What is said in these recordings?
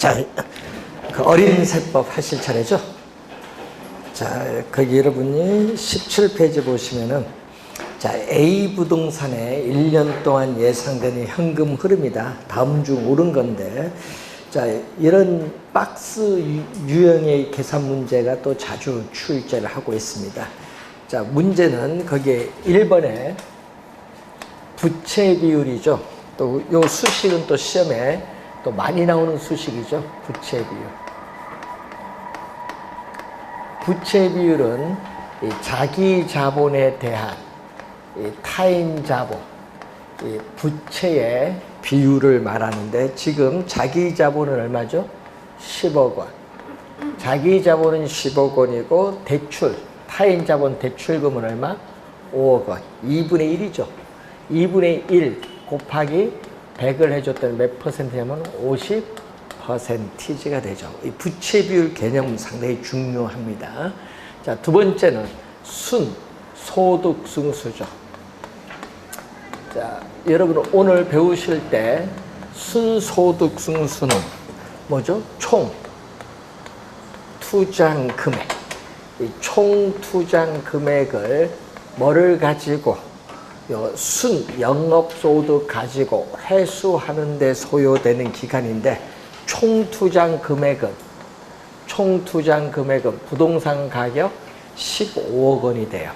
자, 그 어린 세법 하실 차례죠? 자, 거기 여러분이 17페이지 보시면은, 자, A 부동산에 1년 동안 예상되는 현금 흐름이다. 다음 중 옳은 건데, 자, 이런 박스 유형의 계산 문제가 또 자주 출제를 하고 있습니다. 자, 문제는 거기에 1번에 부채 비율이죠. 또 요 수식은 또 시험에 또 많이 나오는 수식이죠. 부채 비율. 부채 비율은 이 자기 자본에 대한 이 타인 자본, 이 부채의 비율을 말하는데, 지금 자기 자본은 얼마죠? 10억 원. 자기 자본은 10억 원이고 대출, 타인 자본 대출금은 얼마? 5억 원. 2분의 1이죠. 2분의 1 곱하기 100을 해줬더니 몇 퍼센트냐면 50%가 되죠. 이 부채 비율 개념은 상당히 중요합니다. 자, 두 번째는 소득 승수죠. 자, 여러분 오늘 배우실 때 순소득 승수는 뭐죠? 총 투자한 금액. 이 총 투자한 금액을 뭐를 가지고 순 영업소득 가지고 회수하는 데 소요되는 기간인데, 총 투자한 금액은 부동산 가격 15억 원이 돼요.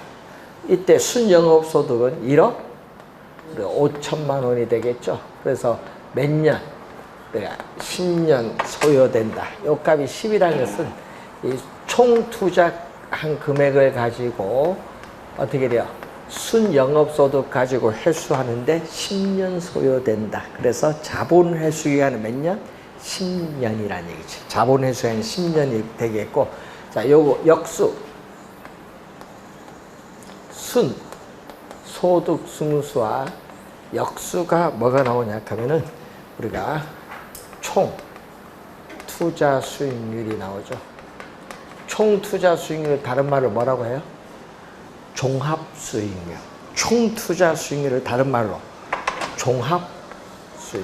이때 순 영업소득은 1억 5천만 원이 되겠죠. 그래서 몇 년? 10년 소요된다. 요 값이 10이라는 것은 이 총 투자한 금액을 가지고 어떻게 돼요? 순영업소득 가지고 회수하는데 10년 소요된다. 그래서 자본 회수 기간은 몇 년? 10년이라는 얘기지. 자본 회수 기간은 10년이 되겠고, 자, 요거 역수 순 소득 승수와 역수가 뭐가 나오냐 하면은 우리가 총 투자 수익률이 나오죠. 총 투자 수익률 다른 말로 뭐라고 해요? 종합 수익률. 총 투자 수익률을 다른 말로 종합 수익.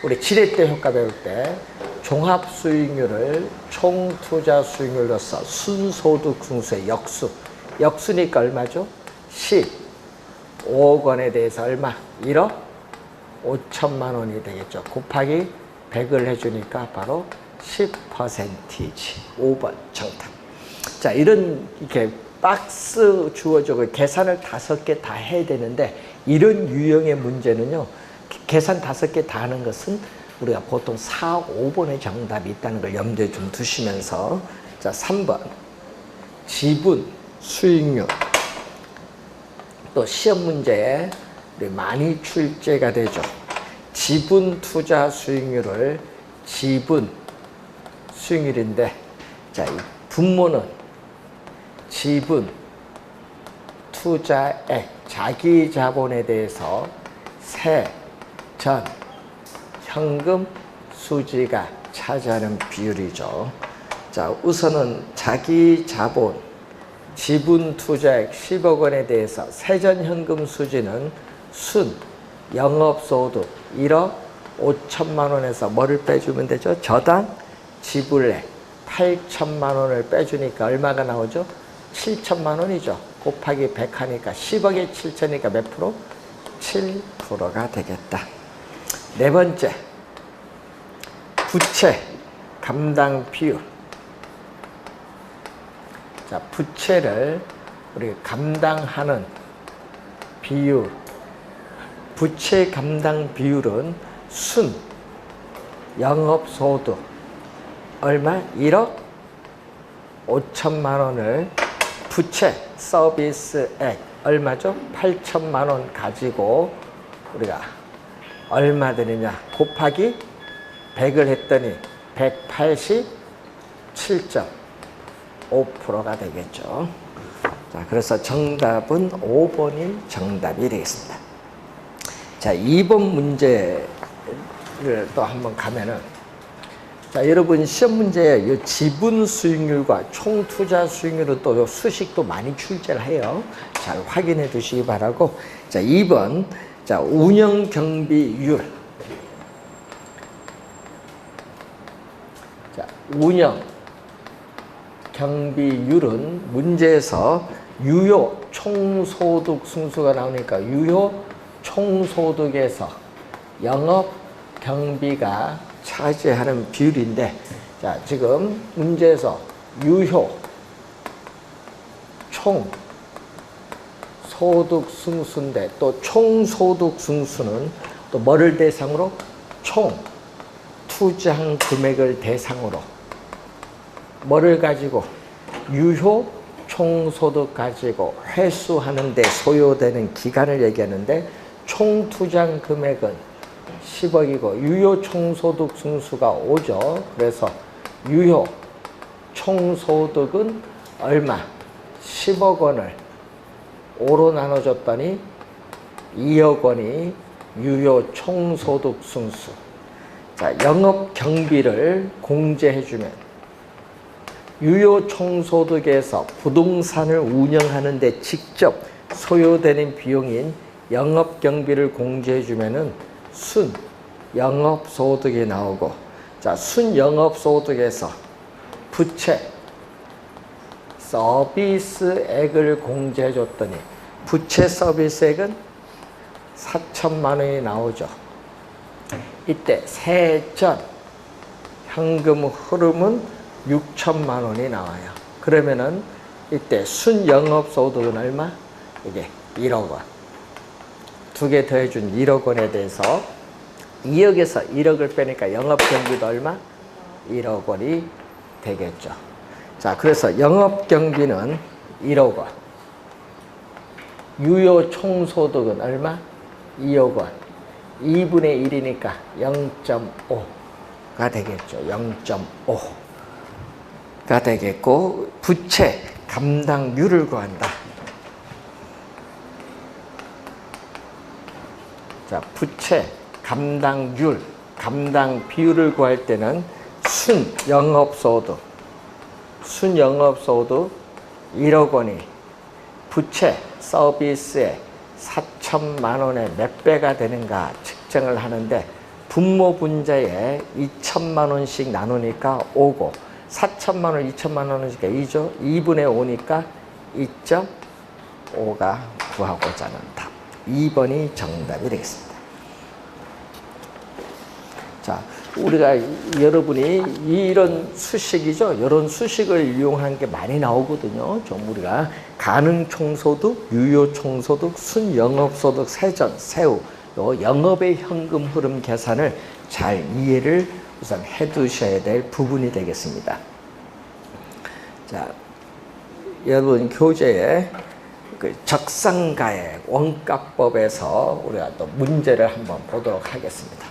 우리 지렛대 효과 배울 때 종합 수익률을 총 투자 수익률로서 순소득 승수의 역수. 역수니까 얼마죠? 15억 원에 대해서 얼마? 1억 5천만 원이 되겠죠. 곱하기 100을 해주니까 바로 10%지. 5번 정답. 자, 이렇게 박스 주어지고 계산을 5개 다 해야 되는데, 이런 유형의 문제는요, 계산 5개 다 하는 것은 우리가 보통 4, 5번의 정답이 있다는 걸 염두에 좀 두시면서, 자, 3번 지분 수익률. 또 시험 문제에 많이 출제가 되죠. 지분 투자 수익률을 지분 수익률인데, 자, 이 분모는 지분 투자액, 자기 자본에 대해서 세, 전, 현금 수지가 차지하는 비율이죠. 자, 우선은 자기 자본, 지분 투자액 10억 원에 대해서 세전 현금 수지는 순 영업소득 1억 5천만 원에서 뭐를 빼주면 되죠? 저당 지불액 8천만 원을 빼주니까 얼마가 나오죠? 7천만 원이죠. 곱하기 100 하니까 10억에 7천이니까 몇 프로? 7%가 되겠다. 네 번째, 부채 감당 비율. 자, 부채를 우리 감당하는 비율. 부채 감당 비율은 순 영업소득 얼마? 1억 5천만 원을 부채 서비스액 얼마죠? 8천만 원 가지고 우리가 얼마 되느냐 곱하기 100을 했더니 187.5%가 되겠죠. 자, 그래서 정답은 5번이 정답이 되겠습니다. 자, 2번 문제를 또 한번 가면은, 자, 여러분 시험 문제에 이 지분 수익률과 총 투자 수익률은 또 수식도 많이 출제를 해요. 잘 확인해 두시기 바라고. 자, 2번. 자, 운영 경비율. 운영 경비율은 문제에서 유효 총소득 승수가 나오니까 유효 총소득에서 영업 경비가 차지하는 비율인데, 자, 지금 문제에서 유효 총소득 승수인데, 또 총소득 승수는 또 뭐를 대상으로? 총 투자한 금액을 대상으로 뭐를 가지고? 유효 총소득 가지고 회수하는 데 소요되는 기간을 얘기하는데, 총 투자한 금액은 10억이고 유효 총소득 승수가 5죠. 그래서 유효 총소득은 얼마? 10억 원을 5로 나눠줬더니 2억 원이 유효 총소득 승수. 자, 영업 경비를 공제해주면 유효 총소득에서 부동산을 운영하는 데 직접 소요되는 비용인 영업 경비를 공제해주면은 순 영업소득이 나오고, 자, 순 영업소득에서 부채 서비스액을 공제해줬더니 부채 서비스액은 4천만 원이 나오죠. 이때 세전 현금 흐름은 6천만 원이 나와요. 그러면은 이때 순 영업소득은 얼마? 이게 1억 원. 두 개 더해준 1억 원에 대해서 2억에서 1억을 빼니까 영업경비도 얼마? 1억 원이 되겠죠. 자, 그래서 영업경비는 1억 원. 유효 총소득은 얼마? 2억 원. 2분의 1이니까 0.5가 되겠죠. 0.5가 되겠고, 부채 감당률을 구한다. 자, 부채 감당률, 감당 비율을 구할 때는 순 영업소득 1억 원이 부채 서비스에 4천만 원의 몇 배가 되는가 측정을 하는데, 분모 분자에 2천만 원씩 나누니까 5고 4천만 원 2천만 원이니까 2죠. 2분의 5니까 2.5가 구하고자 하는 답. 2번이 정답이 되겠습니다. 자, 우리가 여러분이 이런 수식이죠. 이런 수식을 이용한 게 많이 나오거든요. 좀 우리가 가능 총소득, 유효 총소득, 순 영업소득, 세전, 세후, 요 영업의 현금 흐름 계산을 잘 이해를 우선 해 두셔야 될 부분이 되겠습니다. 자, 여러분 교재에 그 적상가액 원가법에서 우리가 또 문제를 한번 보도록 하겠습니다.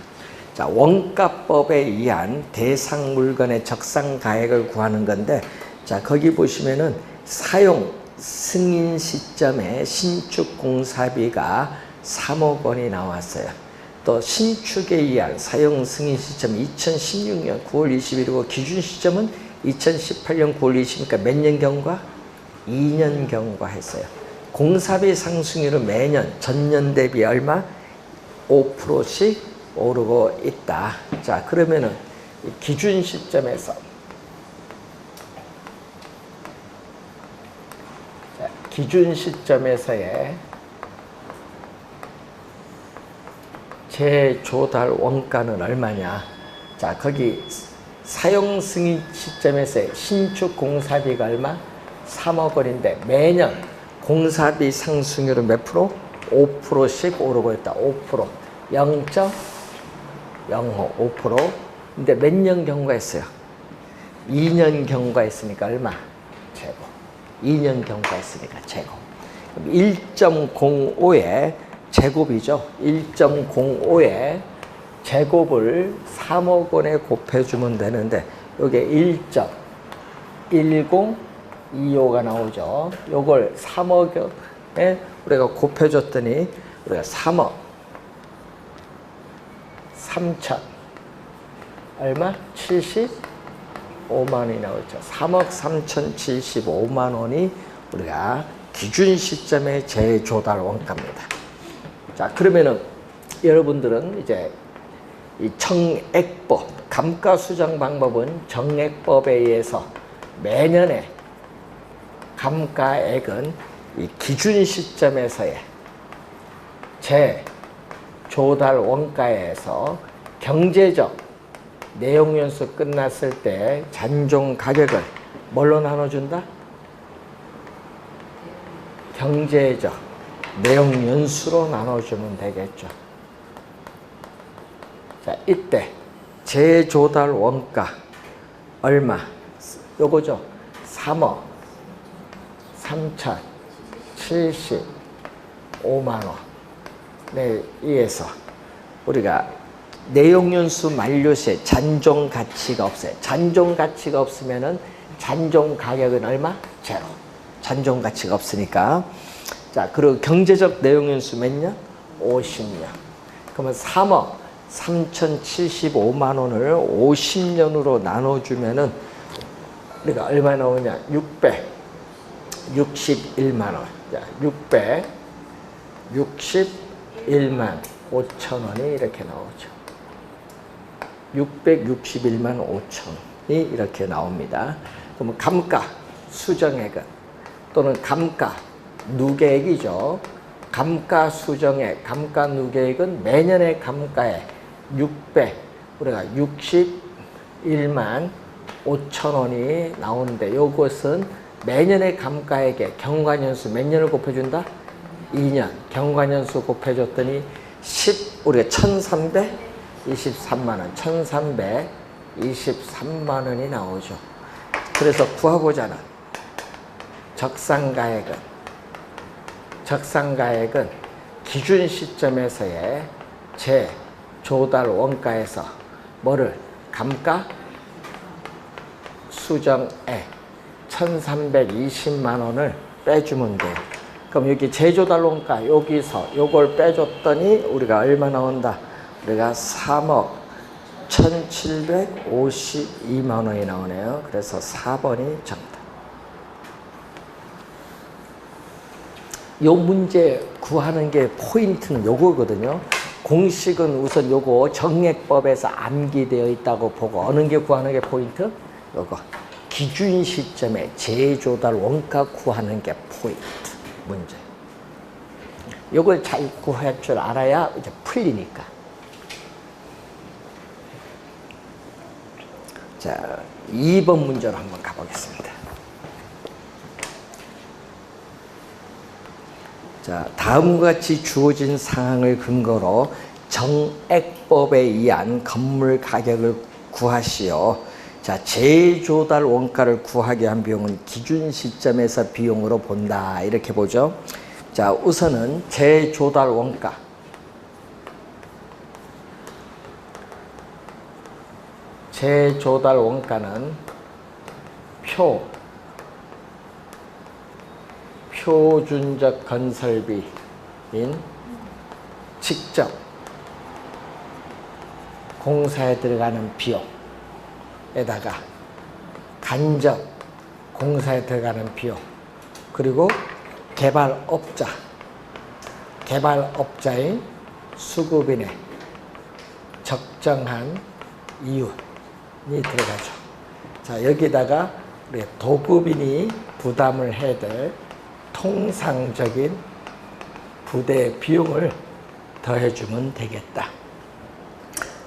자, 원가법에 의한 대상 물건의 적상가액을 구하는 건데, 자, 거기 보시면은 사용 승인 시점에 신축 공사비가 3억 원이 나왔어요. 또 신축에 의한 사용 승인 시점 2016년 9월 20일이고 기준 시점은 2018년 9월 20일이니까 몇 년 경과? 2년 경과했어요. 공사비 상승률은 매년 전년 대비 얼마? 5%씩 오르고 있다. 자, 그러면은 기준 시점에서 기준 시점에서의 재조달 원가는 얼마냐? 자, 거기 사용 승인 시점에서의 신축 공사비가 얼마? 3억 원인데 매년 공사비 상승률은 몇 프로? 5%씩 오르고 있다. 5%. 0.05%. 근데 몇 년 경과했어요? 2년 경과했으니까 얼마? 제곱. 2년 경과했으니까 제곱. 1.05의 제곱이죠. 1.05의 제곱을 3억 원에 곱해주면 되는데, 요게 1.1025가 나오죠. 요걸 3억에 우리가 곱해줬더니 우리가 3억 3천 얼마? 75만 원이 나오죠. 3억 3천 75만 원이 우리가 기준 시점의 재조달 원가입니다. 자, 그러면은 여러분들은 이제 이 정액법, 감가수정 방법은 정액법에 의해서 매년의 감가액은 이 기준 시점에서의 재조달 원가에서 경제적 내용연수 끝났을 때 잔존 가격을 뭘로 나눠준다? 경제적 내용연수로 나눠주면 되겠죠. 자, 이때 재조달 원가 얼마? 요거죠. 3억 3,075만원에 의해서 우리가 내용연수 만료 시에 잔존 가치가 없어요. 잔존 가치가 없으면은 잔존 가격은 얼마? 제로. 잔존 가치가 없으니까. 자, 그리고 경제적 내용연수 몇 년? 50년. 그러면 3억 3,075만 원을 50년으로 나눠주면은 우리가 얼마 나오냐? 661만 원. 자, 661만 5천 원이 이렇게 나오죠. 661만 5천이 이렇게 나옵니다. 그러면 감가 수정액은 또는 감가 누계액이죠. 감가 수정액, 감가 누계액은 매년의 감가에 우리가 61만 5천 원이 나오는데 이것은 매년의 감가액에 경과년수 몇 년을 곱해준다? 2년. 경과년수 곱해줬더니 우리가 1,323만 원, 1,323만 원이 나오죠. 그래서 구하고자 하는 적상가액은 기준 시점에서의 재조달 원가에서 뭐를? 감가 수정액 1,320만 원을 빼주면 돼요. 그럼 여기 재조달 원가 여기서 요걸 빼줬더니 우리가 얼마 나온다? 우리가 3억 1,752만 원이 나오네요. 그래서 4번이 정답. 요 문제 구하는 게 포인트는 요거거든요. 공식은 우선 요거 정액법에서 암기되어 있다고 보고 어느 게 구하는 게 포인트? 요거 기준 시점에 재조달 원가 구하는 게 포인트 문제. 요걸 잘 구할 줄 알아야 이제 풀리니까. 자, 2번 문제로 한번 가보겠습니다. 자, 다음과 같이 주어진 상황을 근거로 정액법에 의한 건물 가격을 구하시오. 자, 재조달 원가를 구하기 위한 비용은 기준 시점에서 비용으로 본다. 이렇게 보죠. 자, 우선은 재조달 원가. 재조달 원가는 표준적 건설비인 직접 공사에 들어가는 비용에다가 간접 공사에 들어가는 비용, 그리고 개발업자인 수급인의 적정한 이윤이 들어가죠. 자, 여기다가 우리 도급인이 부담을 해야 될 통상적인 부대 비용을 더해주면 되겠다.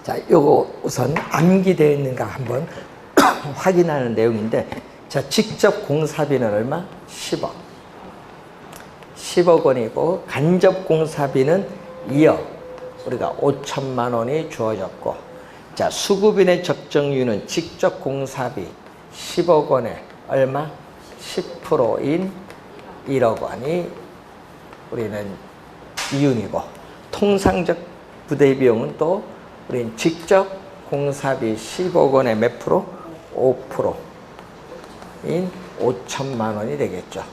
자, 요거 우선 암기되어 있는가 한번 확인하는 내용인데, 자, 직접 공사비는 얼마? 10억. 10억 원이고, 간접 공사비는 2억. 우리가 5천만 원이 주어졌고, 자, 수급인의 적정이유는 직접 공사비 10억 원에 얼마? 10%인 1억 원이 우리는 이윤이고, 통상적 부대 비용은 또 우리는 직접 공사비 10억 원에 몇 프로? 5%인 5천만 원이 되겠죠.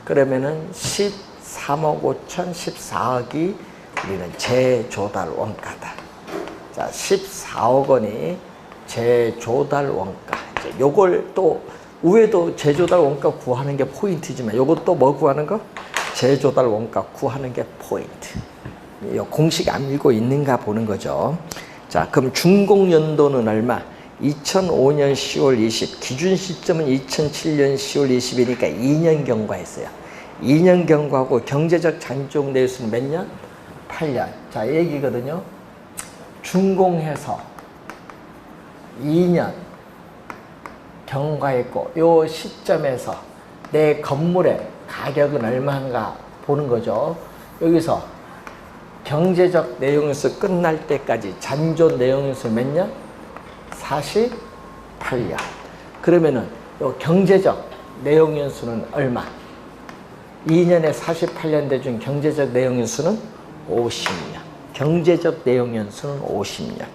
그러면은 13억 5천 14억이 우리는 재조달 원가다. 자, 14억 원이 재조달 원가. 이제 요걸 또 위에도 재조달 원가 구하는 게 포인트지만 요것도 뭐 구하는 거? 재조달 원가 구하는 게 포인트. 공식 안 밀고 있는가 보는 거죠. 자, 그럼 준공연도는 얼마? 2005년 10월 20, 기준 시점은 2007년 10월 20이니까 2년 경과했어요. 2년 경과하고 경제적 잔존 내수는 몇 년? 8년. 자, 얘기거든요. 준공해서 2년 경과했고 요 시점에서 내 건물의 가격은 얼마인가 보는 거죠. 여기서 경제적 내용에서 끝날 때까지 잔존 내용에서 몇 년? 48년. 그러면은 요 경제적 내용연수는 얼마? 2년에 48년 대중 경제적 내용연수는 50년. 경제적 내용연수는 50년.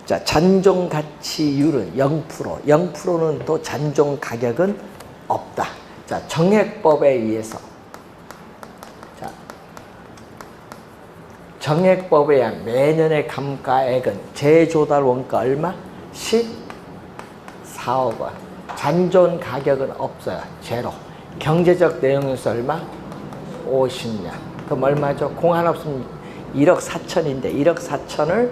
자, 잔존 가치율은 0%. 0%는 또 잔존 가격은 없다. 자, 정액법에 의해서. 자, 정액법에 의한 매년의 감가액은 재조달 원가 얼마? 14억 원. 잔존 가격은 없어요. 제로. 경제적 내용에서 얼마? 50년. 그럼 얼마죠? 공 하나 없으면 1억 4천인데 1억 4천을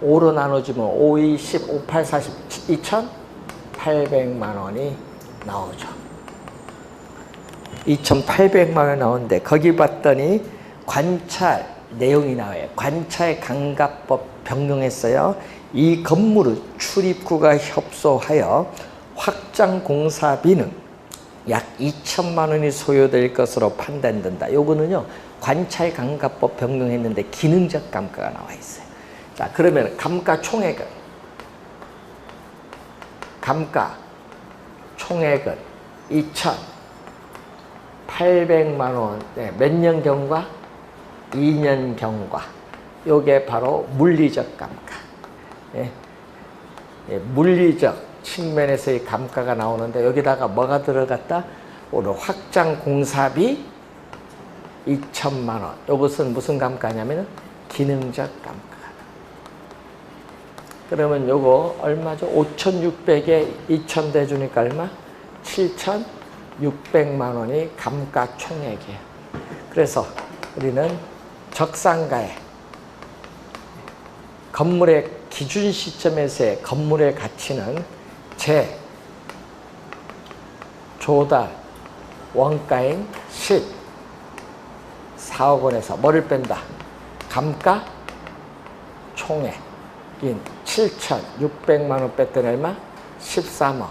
5로 나눠주면 5, 2, 10, 5, 8, 40, 2,800만 원이 나오죠. 2,800만 원 나오는데 거기 봤더니 관찰 내용이 나와요. 관찰 감가법 변경했어요. 이 건물의 출입구가 협소하여 확장 공사비는 약 2천만 원이 소요될 것으로 판단된다. 요거는요, 관찰 감가법 변경했는데 기능적 감가가 나와 있어요. 자, 그러면 감가 총액은 2,800만 원. 네, 몇 년 경과? 2년 경과. 요게 바로 물리적 감가. 예. 예, 물리적 측면에서의 감가가 나오는데 여기다가 뭐가 들어갔다? 오늘 확장 공사비 2천만 원. 이것은 무슨 감가냐면은 기능적 감가. 그러면 요거 얼마죠? 5,600에 2,000 대주니까 얼마? 7,600만 원이 감가 총액이에요. 그래서 우리는 적상가에 건물의 기준 시점에서의 건물의 가치는 조달 원가인 14억 원에서 뭐를 뺀다? 감가 총액인 7,600만 원 뺐더니 얼마? 13억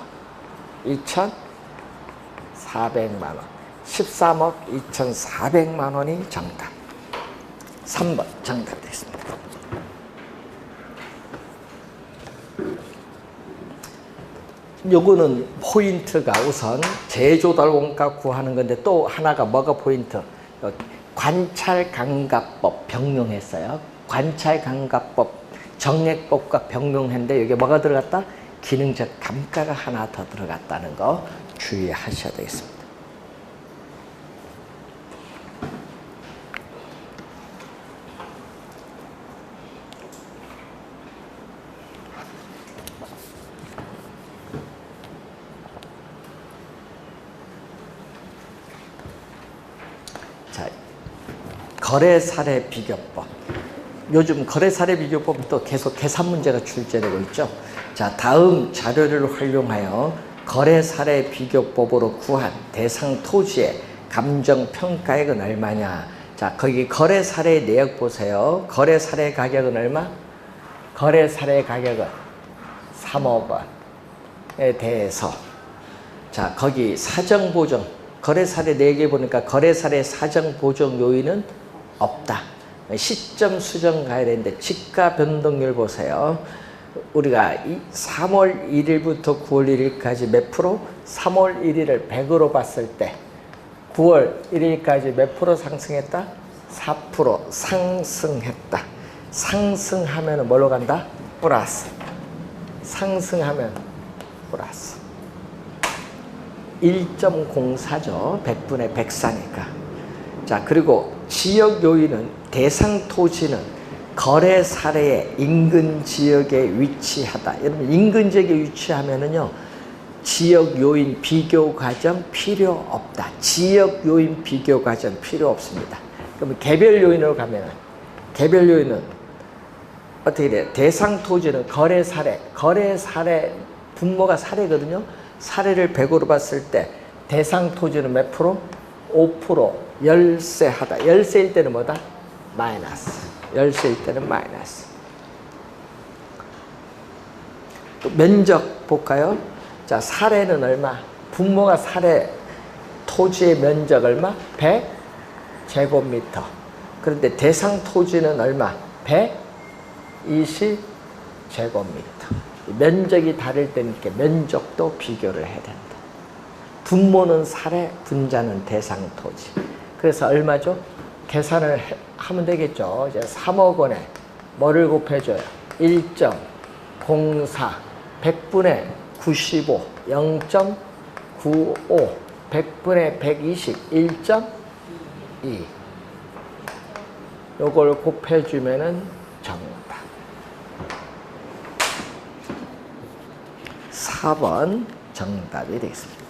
2,400만 원. 13억 2,400만 원이 정답. 3번 정답이 되겠습니다. 요거는 포인트가 우선 재조달 원가 구하는 건데 또 하나가 뭐가 포인트? 관찰감가법 변경했어요. 관찰감가법 정액법과 변경했는데 여기 뭐가 들어갔다? 기능적 감가가 하나 더 들어갔다는 거 주의하셔야 되겠습니다. 자, 거래사례 비교법. 요즘 거래사례 비교법은 또 계속 계산 문제가 출제되고 있죠. 자, 다음 자료를 활용하여 거래사례 비교법으로 구한 대상 토지의 감정평가액은 얼마냐. 자, 거기 거래사례 내역 보세요. 거래사례 가격은 얼마? 거래사례 가격은 3억 원에 대해서 자, 거기 사정보정 거래사례 내역에 보니까 거래사례 사정보정 요인은 없다. 시점 수정 가야 되는데 지가 변동률 보세요. 우리가 3월 1일부터 9월 1일까지 몇 프로? 3월 1일을 100으로 봤을 때 9월 1일까지 몇 프로 상승했다? 4% 상승했다. 상승하면 뭘로 간다? 플러스. 상승하면 플러스. 1.04죠. 100분의 104니까. 자, 그리고 지역 요인은 대상 토지는 거래 사례의 인근 지역에 위치하다. 여러분, 인근 지역에 위치하면은요, 지역 요인 비교 과정 필요 없다. 지역 요인 비교 과정 필요 없습니다. 그럼 개별 요인으로 가면은, 개별 요인은 어떻게 돼요? 대상 토지는 거래 사례, 분모가 사례거든요. 사례를 100으로 봤을 때 대상 토지는 몇 프로? 5%. 열세하다. 열세일 때는 뭐다? 마이너스. 열세일 때는 마이너스. 또 면적 볼까요? 자, 사례는 얼마? 분모가 사례, 토지의 면적 얼마? 100제곱미터. 그런데 대상 토지는 얼마? 120제곱미터. 면적이 다를 때니까 면적도 비교를 해야 된다. 분모는 사례, 분자는 대상 토지. 그래서 얼마죠? 계산을 하면 되겠죠. 이제 3억 원에 뭐를 곱해줘요? 1.04, 100분의 95, 0.95, 100분의 120, 1.2. 요걸 곱해주면은 정답. 4번 정답이 되겠습니다.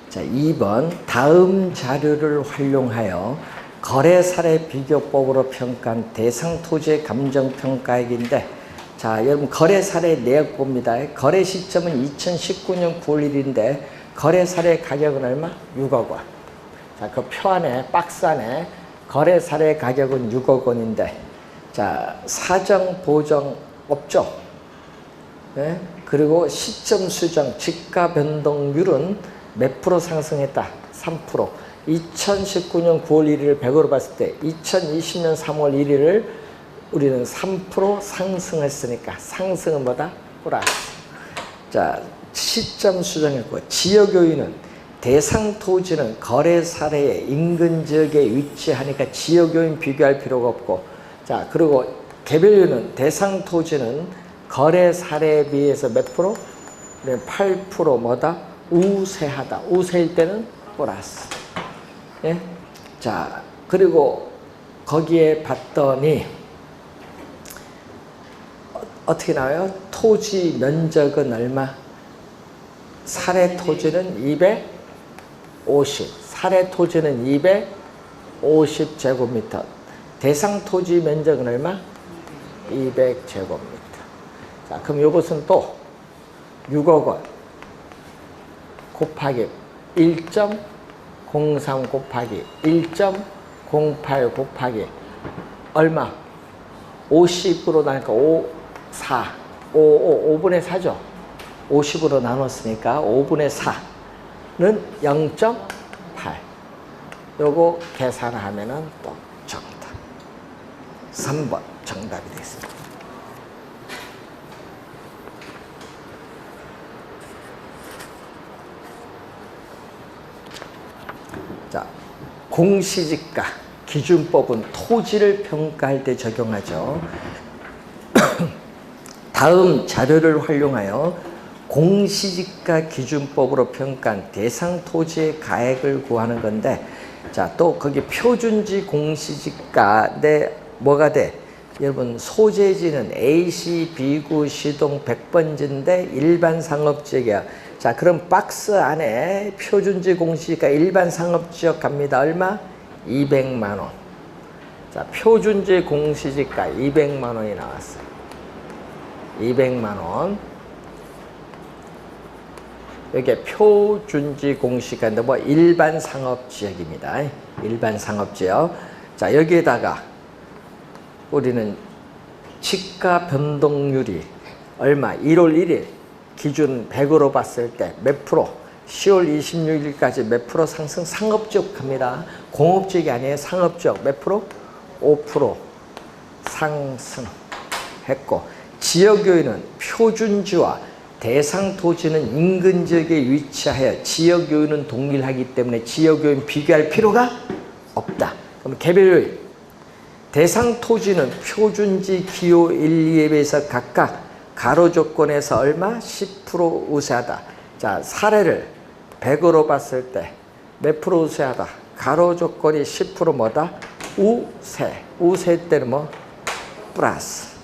자, 2번 다음 자료를 활용하여 거래 사례 비교법으로 평가한 대상 토지의 감정평가액인데, 자, 여러분 거래 사례 내역 봅니다. 거래 시점은 2019년 9월 1일인데 거래 사례 가격은 얼마? 6억 원. 자, 그 표 안에, 박스 안에 거래 사례 가격은 6억 원인데, 자, 사정 보정 없죠? 네? 그리고 시점 수정, 지가 변동률은 몇 프로 상승했다? 3%. 2019년 9월 1일을 100으로 봤을 때 2020년 3월 1일을 우리는 3% 상승했으니까 상승은 뭐다? 플러스. 자, 시점 수정했고, 지역 요인은 대상 토지는 거래 사례의 인근 지역에 위치하니까 지역 요인 비교할 필요가 없고, 자, 그리고 개별 요인은 대상 토지는 거래 사례에 비해서 몇 프로? 8% 뭐다? 우세하다. 우세일 때는 플러스. 예? 자, 그리고 거기에 봤더니 어떻게 나와요? 토지 면적은 얼마? 사례 토지는 250. 사례 토지는 250제곱미터. 대상 토지 면적은 얼마? 200제곱미터. 자, 그럼 이것은 또 6억 원 곱하기 1.03 곱하기 1.08 곱하기 얼마? 50으로 나니까 5분의 4죠. 50으로 나눴으니까 5분의 4는 0.8. 요거 계산하면은 또 정답. 3번 정답이 되겠습니다. 자, 공시지가 기준법은 토지를 평가할 때 적용하죠. 다음 자료를 활용하여 공시지가 기준법으로 평가한 대상 토지의 가액을 구하는 건데, 자, 또 거기 표준지 공시지가인데 뭐가 돼? 여러분, 소재지는 A시, B구, 시동 100번지인데 일반 상업지역이야. 자, 그럼 박스 안에 표준지 공시지가 일반 상업지역 갑니다. 얼마? 200만 원. 자, 표준지 공시지가 200만 원이 나왔어요. 200만 원. 여기에 표준지 공시지가인데 뭐 일반 상업지역입니다. 일반 상업지역. 자, 여기에다가 우리는 지가 변동률이 얼마? 1월 1일 기준 100으로 봤을 때 몇 프로? 10월 26일까지 몇 프로 상승? 상업지역 합니다. 공업지역이 아니에요. 상업지역 몇 프로? 5% 상승했고, 지역 요인은 표준지와 대상 토지는 인근 지역에 위치하여 지역 요인은 동일하기 때문에 지역 요인 비교할 필요가 없다. 그럼 개별 요인. 대상 토지는 표준지 기호 1, 2에 비해서 각각 가로 조건에서 얼마? 10% 우세하다. 자, 사례를 100으로 봤을 때 몇 프로 우세하다? 가로 조건이 10% 뭐다? 우세. 우세 때는 뭐? 플러스.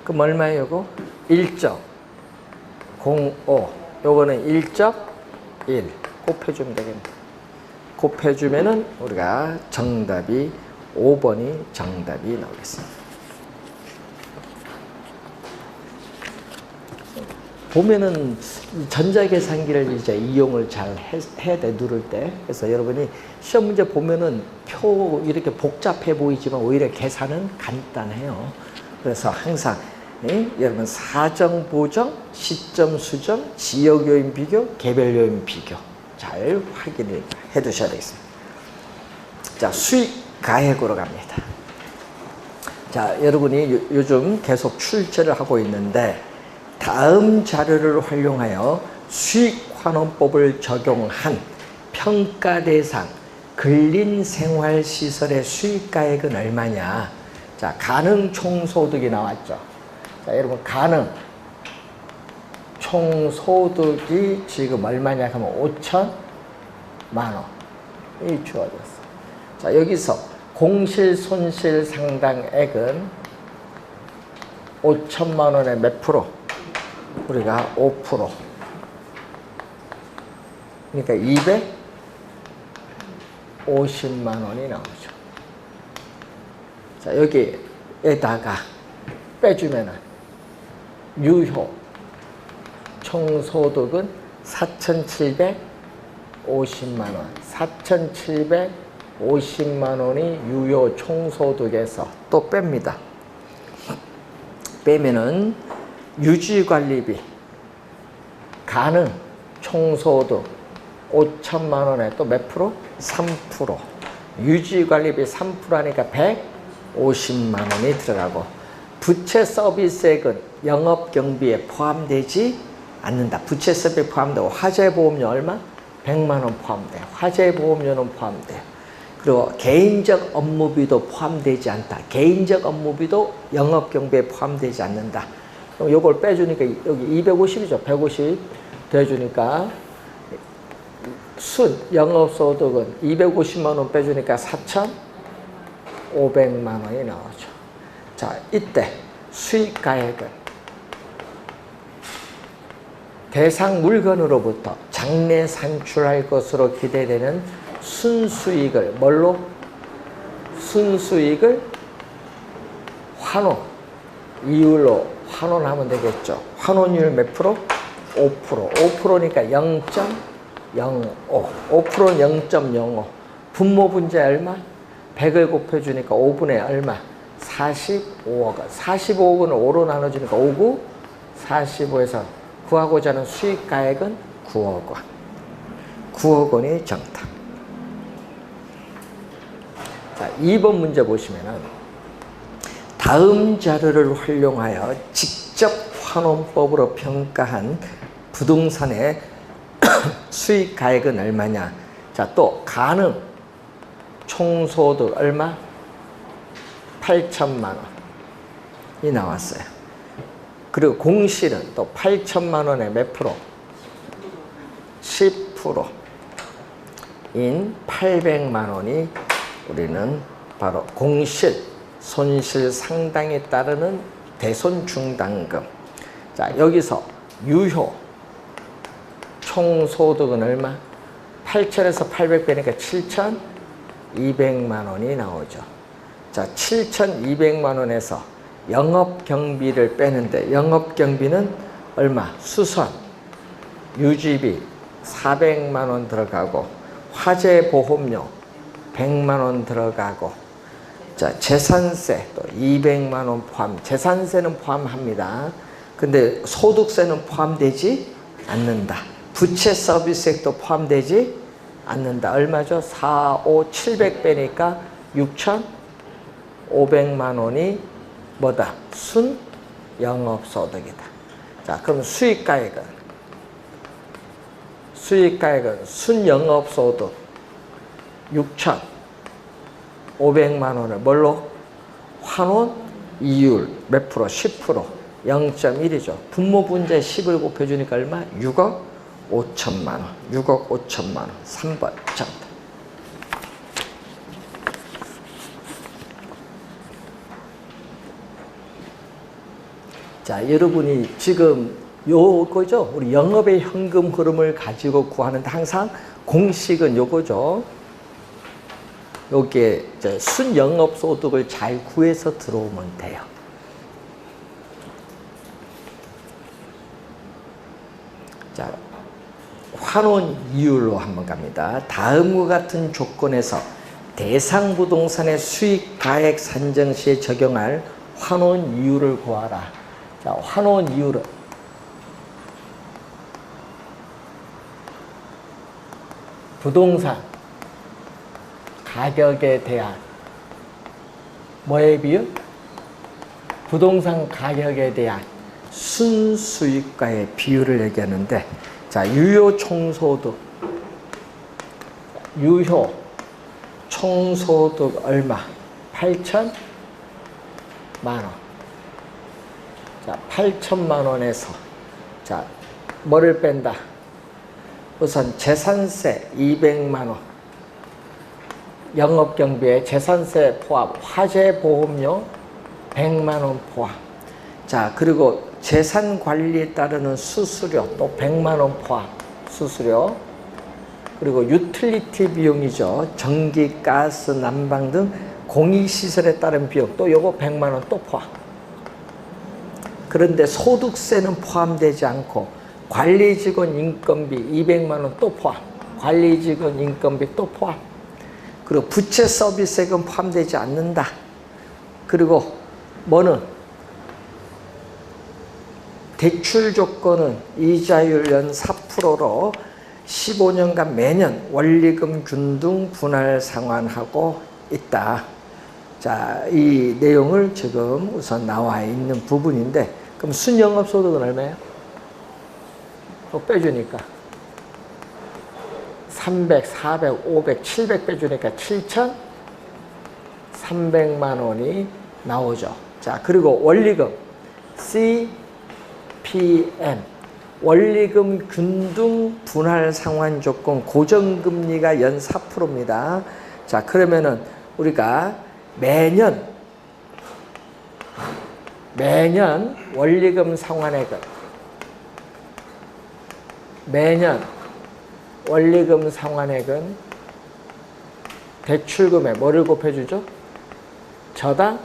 그럼 얼마예요, 이거? 1.05. 요거는 1.1. 곱해주면 되겠네. 곱해주면은 우리가 정답이 5번이 정답이 나오겠습니다. 보면은 전자계산기를 이제 이용을 잘 해야 돼, 누를 때. 그래서 여러분이 시험 문제 보면은 표 이렇게 복잡해 보이지만 오히려 계산은 간단해요. 그래서 항상 여러분 사정, 보정, 시점, 수정, 지역 요인 비교, 개별 요인 비교 잘 확인을 해 두셔야 되겠습니다. 자, 수익 가액으로 갑니다. 자, 여러분이 요즘 계속 출제를 하고 있는데 다음 자료를 활용하여 수익환원법을 적용한 평가 대상 근린생활시설의 수익가액은 얼마냐. 자, 가능 총소득이 나왔죠. 자, 여러분 가능 총소득이 지금 얼마냐 하면 5천만 원이 주어졌어. 자, 여기서 공실손실 상당액은 5천만 원의 몇 프로? 우리가 5%. 그러니까 250만 원이 나오죠. 자, 여기에다가 빼주면은 유효 총소득은 4,750만 원. 4,750만 원이 유효 총소득에서 또 뺍니다. 빼면은 유지관리비 가능 총소득 5천만 원에 또 몇 프로? 3%. 유지관리비 3% 하니까 150만 원이 들어가고, 부채 서비스액은 영업경비에 포함되지 않는다. 부채 서비스에 포함되고, 화재보험료 얼마? 100만 원 포함돼요. 화재보험료는 포함돼요. 그리고 개인적 업무비도 포함되지 않다. 개인적 업무비도 영업경비에 포함되지 않는다. 그럼 요걸 빼주니까 여기 250이죠. 150 더해주니까 순 영업소득은 250만 원 빼주니까 4,500만 원이 나오죠. 자, 이때 수익가액은 대상 물건으로부터 장래 산출할 것으로 기대되는 순수익을 뭘로? 순수익을 환원 이율로 환원하면 되겠죠. 환원율 몇 프로? 5%. 5%니까 0.05. 5%는 0.05. 분모분자 얼마? 100을 곱해주니까 5분의 얼마? 45억 원. 45억 원을 5로 나눠주니까 5구 45에서 구하고자 하는 수익가액은 9억 원. 9억 원이 정답. 자, 2번 문제 보시면은 다음 자료를 활용하여 직접 환원법으로 평가한 부동산의 수익가액은 얼마냐. 자, 또 가능 총소득 얼마? 8천만 원이 나왔어요. 그리고 공실은 또 8천만 원에 몇 프로? 10%인 800만 원이 우리는 바로 공실 손실 상당에 따르는 대손 중단금. 자, 여기서 유효 총소득은 얼마? 8천에서 800 빼니까 7,200만 원이 나오죠. 자, 7,200만 원에서 영업경비를 빼는데 영업경비는 얼마? 수선, 유지비 400만 원 들어가고, 화재보험료 100만 원 들어가고, 자, 재산세 또 200만 원 포함. 재산세는 포함합니다. 근데 소득세는 포함되지 않는다. 부채 서비스액도 포함되지 않는다. 얼마죠? 4, 5, 700 빼니까 6,500만 원이 뭐다? 순 영업소득이다. 자, 그럼 수익가액은 순 영업소득 6,500만 원을 뭘로? 환원 이율 몇 프로? 10%. 0.1이죠. 분모분자 10을 곱해주니까 얼마? 6억 5천만 원. 6억 5천만 원. 3번 정답. 자, 여러분이 지금 요거죠? 우리 영업의 현금 흐름을 가지고 구하는데 항상 공식은 요거죠. 여기에 이제 순영업 소득을 잘 구해서 들어오면 돼요. 자, 환원 이율로 한번 갑니다. 다음과 같은 조건에서 대상 부동산의 수익 가액 산정 시에 적용할 환원 이율을 구하라. 자, 환원 이율은 부동산 가격에 대한 뭐의 비율? 부동산 가격에 대한 순수익과의 비율을 얘기하는데, 자, 유효 총소득, 유효 총소득 얼마? 8,000만 원. 자, 8,000만 원에서 자, 뭐를 뺀다? 우선 재산세 200만 원, 영업경비에 재산세 포함, 화재보험료 100만 원 포함. 자, 그리고 재산관리에 따르는 수수료 또 100만 원 포함, 수수료. 그리고 유틸리티 비용이죠. 전기, 가스, 난방 등 공익시설에 따른 비용 또 요거 100만 원 또 포함. 그런데 소득세는 포함되지 않고 관리직원 인건비 200만 원 또 포함, 관리직원 인건비 또 포함. 그리고 부채 서비스액은 포함되지 않는다. 그리고 뭐는 대출 조건은 이자율 연 4%로 15년간 매년 원리금 균등 분할 상환하고 있다. 자, 이 내용을 지금 우선 나와 있는 부분인데, 그럼 순영업소득은 얼마예요? 또 빼주니까 300, 400, 500, 700 빼주니까 7,300만 원이 나오죠. 자, 그리고 원리금 CPM, 원리금 균등 분할 상환 조건 고정금리가 연 4%입니다. 자, 그러면은 우리가 매년 원리금 상환액은 대출금에 뭐를 곱해주죠? 저당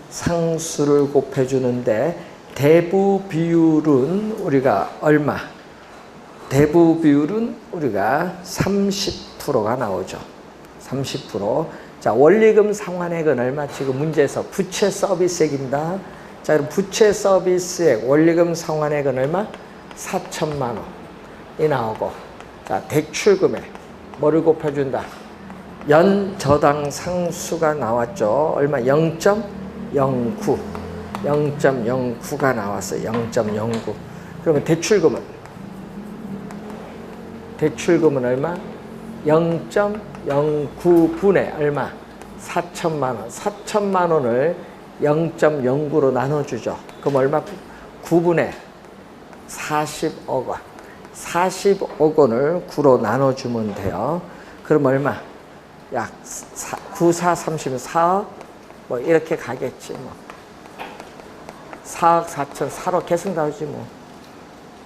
상수를 곱해주는데, 대부 비율은 우리가 얼마? 대부 비율은 우리가 30%가 나오죠. 30%. 자, 원리금 상환액은 얼마? 지금 문제에서 부채 서비스액입니다. 자, 그럼 부채 서비스액 원리금 상환액은 얼마? 4천만 원이 나오고, 자, 대출금에 뭐를 곱해준다? 연 저당 상수가 나왔죠. 얼마? 0.09. 0.09가 나왔어요. 0.09. 그러면 대출금은 얼마? 0.09분의 얼마? 4천만 원. 4천만 원을 0.09로 나눠주죠. 그럼 얼마? 9분의 40억 원. 40억 원을 9로 나눠주면 돼요. 그럼 얼마? 약 9, 4, 30, 4억? 뭐 이렇게 가겠지 뭐. 4억 4천, 4로 계속 나오지 뭐.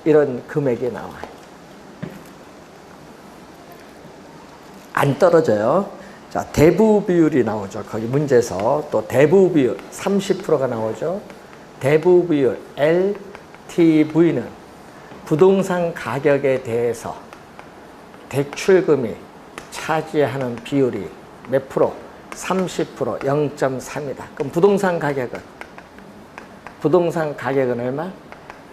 이런 금액이 나와요. 안 떨어져요. 자, 대부 비율이 나오죠. 거기 문제에서 또 대부 비율 30%가 나오죠. 대부 비율 LTV는 부동산 가격에 대해서 대출금이 차지하는 비율이 몇 프로? 30%, 0.3이다. 그럼 부동산 가격은 얼마?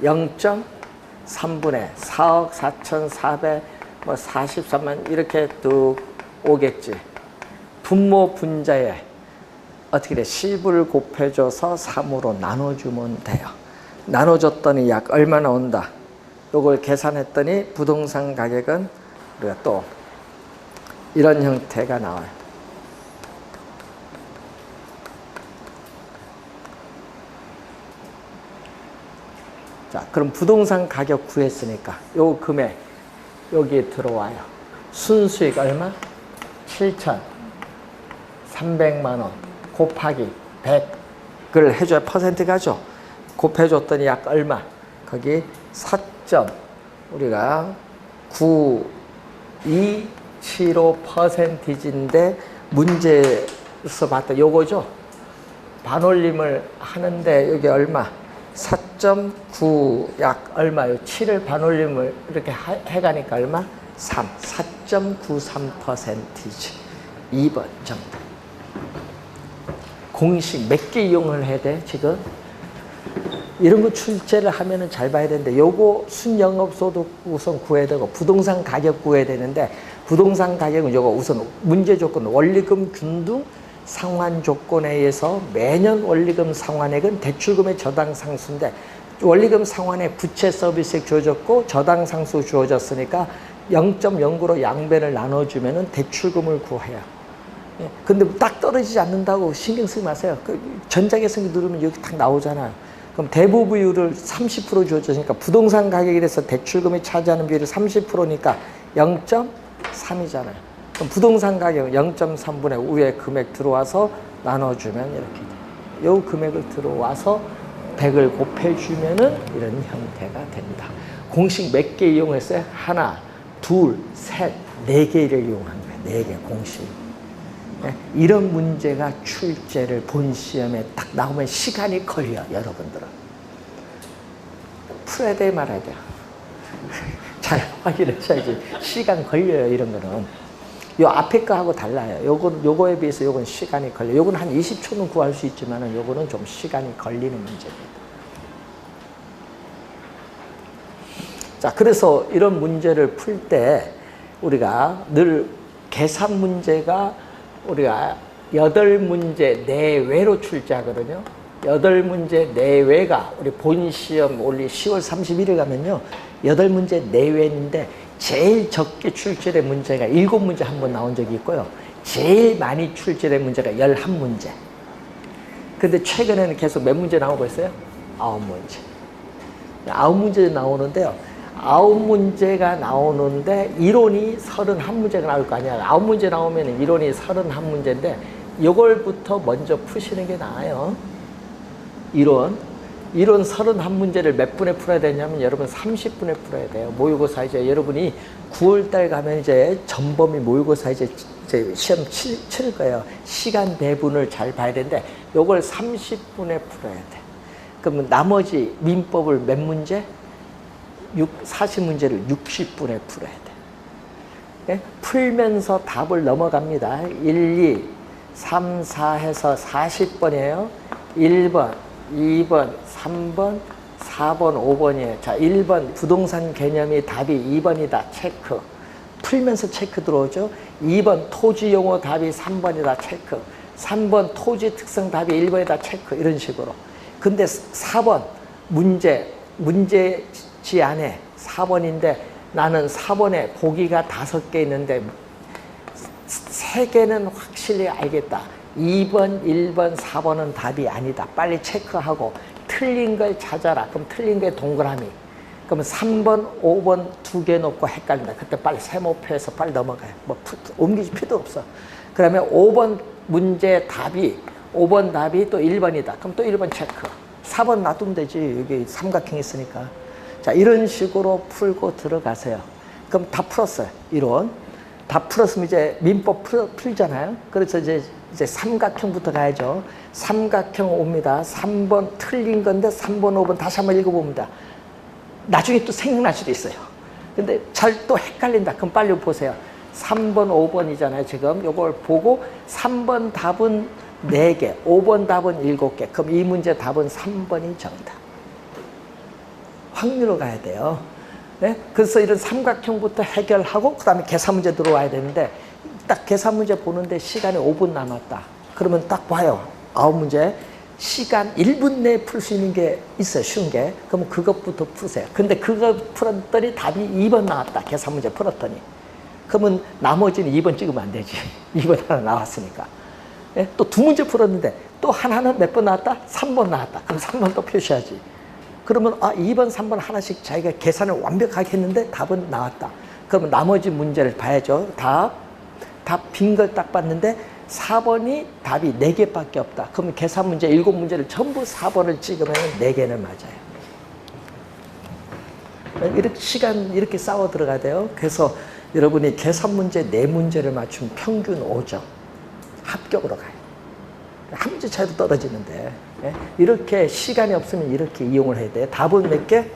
0.3분의 4억 4,400, 뭐 43만 이렇게 뚝 오겠지. 분모 분자에 어떻게 돼? 10을 곱해줘서 3으로 나눠주면 돼요. 나눠줬더니 약 얼마 나온다? 요걸 계산했더니 부동산 가격은 우리가 또 이런 형태가 나와요. 자, 그럼 부동산 가격 구했으니까 요 금액 여기에 들어와요. 순수익 얼마? 7,300만 원 곱하기 100을 해줘야 퍼센트 가죠. 곱해줬더니 약 얼마? 거기 4점 우리가 9275%인데 문제에서 봤던 요거죠. 반올림을 하는데 여기 얼마? 4.9 약 얼마요? 7을 반올림을 이렇게 해가니까 얼마? 3. 4.93% 2번 정답. 공식 몇 개 이용을 해야 돼 지금? 이런 거 출제를 하면은 잘 봐야 되는데 요거 순영업소득 우선 구해야 되고 부동산 가격 구해야 되는데 부동산 가격은 요거 우선 문제 조건 원리금 균등 상환 조건에 의해서 매년 원리금 상환액은 대출금의 저당 상수인데 원리금 상환에 부채 서비스액 주어졌고 저당 상수 주어졌으니까 0.09로 양변을 나눠주면은 대출금을 구해요. 예. 근데 딱 떨어지지 않는다고 신경 쓰지 마세요. 그 전자계산기 누르면 여기 딱 나오잖아요. 그럼 대부 비율을 30% 주어졌으니까 부동산 가격에 대해서 대출금이 차지하는 비율이 30%니까 0.3이잖아요. 그럼 부동산 가격 0.3분의 위에 금액 들어와서 나눠주면 이렇게 돼요. 요 금액을 들어와서 100을 곱해주면은 이런 형태가 된다. 공식 몇 개 이용했어요? 하나, 둘, 셋, 네 개를 이용한 거예요. 네 개 공식. 네? 이런 문제가 출제를 본 시험에 딱 나오면 시간이 걸려, 여러분들은. 풀어야 돼, 말아야 돼. 잘 확인하셔야지. 시간 걸려요, 이런 거는. 요 앞에 거하고 달라요. 요거에 비해서 요건 시간이 걸려요. 요건 한 20초는 구할 수 있지만 요거는 좀 시간이 걸리는 문제입니다. 자, 그래서 이런 문제를 풀 때 우리가 늘 계산 문제가 우리가 8문제 내외로 출제하거든요. 8문제 내외가 우리 본 시험 올리 10월 31일 가면요. 8문제 내외인데 제일 적게 출제된 문제가 7문제 한 번 나온 적이 있고요. 제일 많이 출제된 문제가 11문제. 근데 최근에는 계속 몇 문제 나오고 있어요? 9문제. 9문제 나오는데요. 9문제가 나오는데 이론이 31문제가 나올 거 아니야. 9문제 나오면 이론이 31문제인데 이걸부터 먼저 푸시는 게 나아요. 이론 31문제를 몇 분에 풀어야 되냐면 여러분 30분에 풀어야 돼요. 모의고사 이제 여러분이 9월달 가면 이제 전범위 모의고사 이제 시험 칠 거예요. 시간 배분을 잘 봐야 되는데 이걸 30분에 풀어야 돼. 그러면 나머지 민법을 몇 문제? 40문제를 60분에 풀어야 돼. 네? 풀면서 답을 넘어갑니다. 1, 2, 3, 4 해서 40번이에요. 1번, 2번, 3번, 4번, 5번이에요. 자, 1번 부동산 개념이 답이 2번이다. 체크. 풀면서 체크 들어오죠. 2번 토지 용어 답이 3번이다. 체크. 3번 토지 특성 답이 1번이다. 체크. 이런 식으로. 근데 4번 문제지 안에 4번인데 나는 4번에 보기가 5개 있는데 3개는 확실히 알겠다. 2번, 1번, 4번은 답이 아니다. 빨리 체크하고 틀린 걸 찾아라. 그럼 틀린 게 동그라미. 그러면 3번, 5번 2개 놓고 헷갈린다. 그때 빨리 세모표에서 빨리 넘어가요. 뭐 옮기지 필요도 없어. 그러면 5번 문제 답이 5번 답이 또 1번이다. 그럼 또 1번 체크. 4번 놔두면 되지. 여기 삼각형 있으니까. 자, 이런 식으로 풀고 들어가세요. 그럼 다 풀었어요. 이론. 다 풀었으면 이제 민법 풀잖아요. 그래서 이제 삼각형부터 가야죠. 삼각형 옵니다. 3번 틀린 건데 3번, 5번 다시 한번 읽어봅니다. 나중에 또 생각날 수도 있어요. 근데 잘 또 헷갈린다. 그럼 빨리 보세요. 3번, 5번이잖아요. 지금 요걸 보고 3번 답은 4개, 5번 답은 7개. 그럼 이 문제 답은 3번이 정답. 확률로 가야 돼요. 네? 그래서 이런 삼각형부터 해결하고 그 다음에 계산 문제 들어와야 되는데 딱 계산 문제 보는데 시간이 5분 남았다. 그러면 딱 봐요. 9문제. 시간 1분 내에 풀 수 있는 게 있어요. 쉬운 게. 그럼 그것부터 푸세요. 근데 그거 풀었더니 답이 2번 나왔다. 계산 문제 풀었더니. 그러면 나머지는 2번 찍으면 안 되지. 2번 하나 나왔으니까. 네? 또 2문제 풀었는데 또 하나는 몇 번 나왔다? 3번 나왔다. 그럼 3번 또 표시하지. 그러면 2번, 3번 하나씩 자기가 계산을 완벽하게 했는데 답은 나왔다. 그러면 나머지 문제를 봐야죠. 답 빈 걸 딱 봤는데 4번이 답이 4개밖에 없다. 그럼 계산 문제 7문제를 전부 4번을 찍으면 4개는 맞아요. 이렇게 시간 이렇게 싸워 들어가야 돼요. 그래서 여러분이 계산 문제 4문제를 맞추면 평균 5점. 합격으로 가요. 한 문제 차이도 떨어지는데. 이렇게 시간이 없으면 이렇게 이용을 해야 돼요. 답은 몇 개?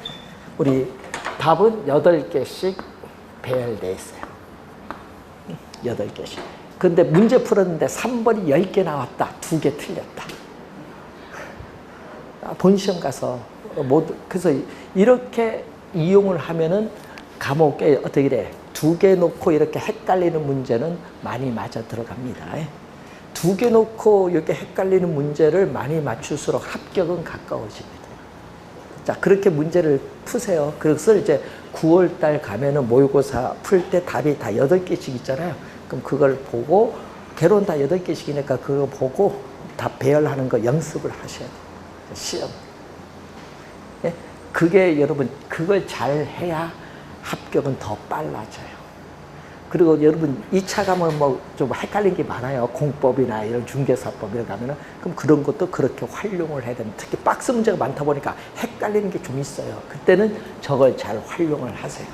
우리 답은 8개씩 배열되어 있어요. 8개씩. 근데 문제 풀었는데 3번이 10개 나왔다. 2개 틀렸다. 본시험 가서 모두, 그래서 이렇게 이용을 하면은 과목에 어떻게 돼? 2개 놓고 이렇게 헷갈리는 문제는 많이 맞아 들어갑니다. 2개 놓고 이렇게 헷갈리는 문제를 많이 맞출수록 합격은 가까워집니다. 자, 그렇게 문제를 푸세요. 그래서 이제 9월 달 가면은 모의고사 풀 때 답이 다 8개씩 있잖아요. 그럼 그걸 보고, 개론 다 8개씩이니까 그거 보고 답 배열하는 거 연습을 하셔야 돼요. 시험. 예? 그게 여러분, 그걸 잘 해야 합격은 더 빨라져요. 그리고 여러분 2차 가면 뭐 좀 헷갈린 게 많아요. 공법이나 이런 중개사법 이런 가면은, 그럼 그런 것도 그렇게 활용을 해야 됩니다. 특히 박스 문제가 많다 보니까 헷갈리는 게 좀 있어요. 그때는 저걸 잘 활용을 하세요.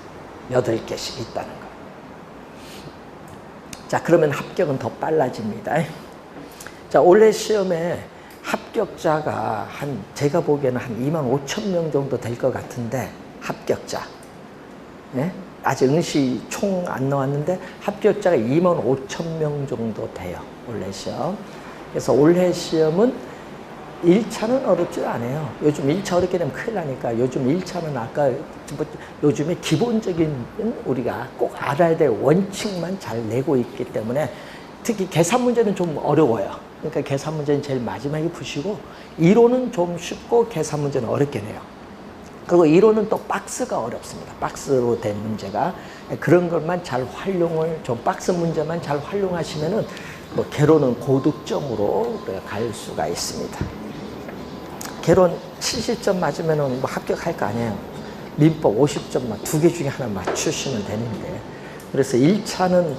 8개씩 있다는 거. 자, 그러면 합격은 더 빨라집니다. 자, 올해 시험에 합격자가 제가 보기에는 한 25,000명 정도 될 것 같은데, 합격자. 예? 아직 응시 총 안 나왔는데 합격자가 25,000명 정도 돼요. 올해 시험. 그래서 올해 시험은 1차는 어렵지 않아요. 요즘 1차 어렵게 되면 큰일 나니까 요즘 1차는 아까 요즘에 기본적인 우리가 꼭 알아야 될 원칙만 잘 내고 있기 때문에, 특히 계산 문제는 좀 어려워요. 그러니까 계산 문제는 제일 마지막에 푸시고, 이론은 좀 쉽고 계산 문제는 어렵게 내요. 그리고 이론은 또 박스가 어렵습니다. 박스로 된 문제가. 그런 것만 잘 활용을, 좀 박스 문제만 잘 활용하시면은 뭐 개론은 고득점으로 갈 수가 있습니다. 개론 70점 맞으면은 뭐 합격할 거 아니에요. 민법 50점만 2개 중에 하나 맞추시면 되는데, 그래서 1차는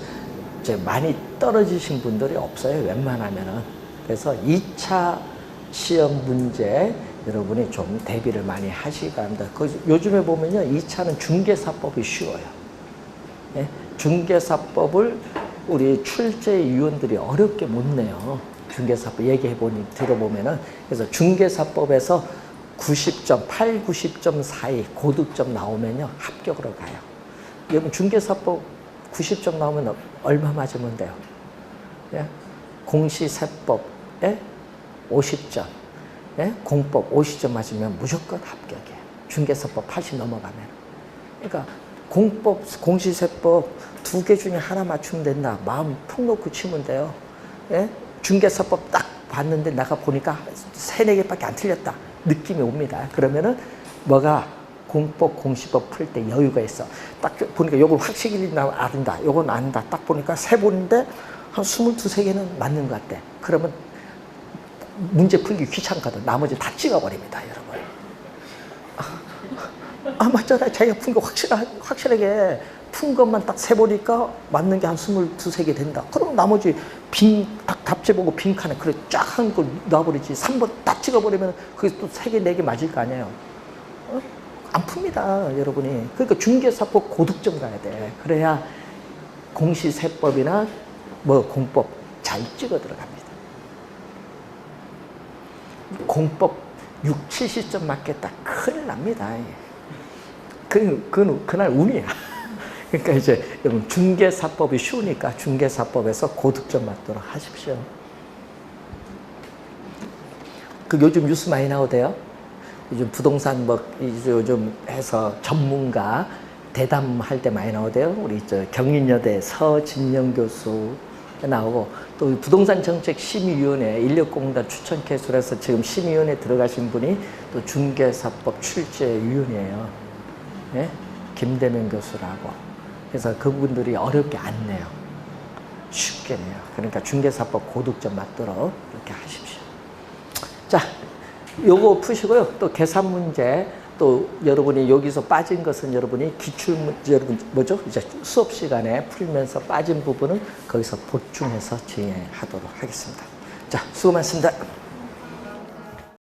이제 많이 떨어지신 분들이 없어요. 웬만하면은. 그래서 2차 시험 문제 여러분이 좀 대비를 많이 하시기 합니다. 요즘에 보면요, 2차는 중개사법이 쉬워요. 예? 중개사법을 우리 출제위원들이 어렵게 못 내요. 중개사법 들어보면은. 그래서 중개사법에서 90점, 8, 90점 사이 고득점 나오면요, 합격으로 가요. 여러분, 중개사법 90점 나오면 얼마 맞으면 돼요? 예? 공시세법에 50점. 예? 공법 50점 맞으면 무조건 합격이에요. 중개사법 80 넘어가면. 그러니까 공법, 공시세법 2개 중에 하나 맞추면 된다. 마음 푹 놓고 치면 돼요. 예? 중개사법 딱 봤는데 나가 보니까 3, 4개밖에 안 틀렸다. 느낌이 옵니다. 그러면은 뭐가 공법, 공시법 풀 때 여유가 있어. 딱 보니까 요걸 확실히 안다. 요건 안다. 딱 보니까 세 번인데 한 22개는 맞는 것 같아. 그러면 문제 풀기 귀찮거든. 나머지 다 찍어버립니다, 여러분. 맞잖아요. 자기가 푼 거 확실하게 푼 것만 딱 세보니까 맞는 게 한 22개 된다. 그럼 나머지 답지 보고 빈칸에 그래 쫙 한 걸 놔버리지. 3번 딱 찍어버리면 그게 또 3개, 4개 맞을 거 아니에요. 안 풉니다, 여러분이. 그러니까 중개사법 고득점 가야 돼. 그래야 공시세법이나 뭐 공법 잘 찍어 들어갑니다. 공법 6, 70점 맞겠다. 큰일 납니다. 그날 운이야. 그러니까 이제 여러분 중개사법이 쉬우니까 중개사법에서 고득점 맞도록 하십시오. 요즘 뉴스 많이 나오대요. 요즘 부동산 요즘 해서 전문가 대담할 때 많이 나오대요. 우리 경인여대 서진영 교수 나오고, 또 부동산 정책 심의위원회 인력공단 추천 개설해서 지금 심의위원회 들어가신 분이 또 중개사법 출제위원이에요. 네? 김대명 교수라고. 그래서 그분들이 어렵게 안 내요. 쉽게 내요. 그러니까 중개사법 고득점 맞도록 이렇게 하십시오. 자, 요거 푸시고요. 또 계산 문제 또 여러분이 여기서 빠진 것은 여러분이 여러분 뭐죠? 이제 수업 시간에 풀면서 빠진 부분은 거기서 보충해서 진행하도록 하겠습니다. 자, 수고 많습니다.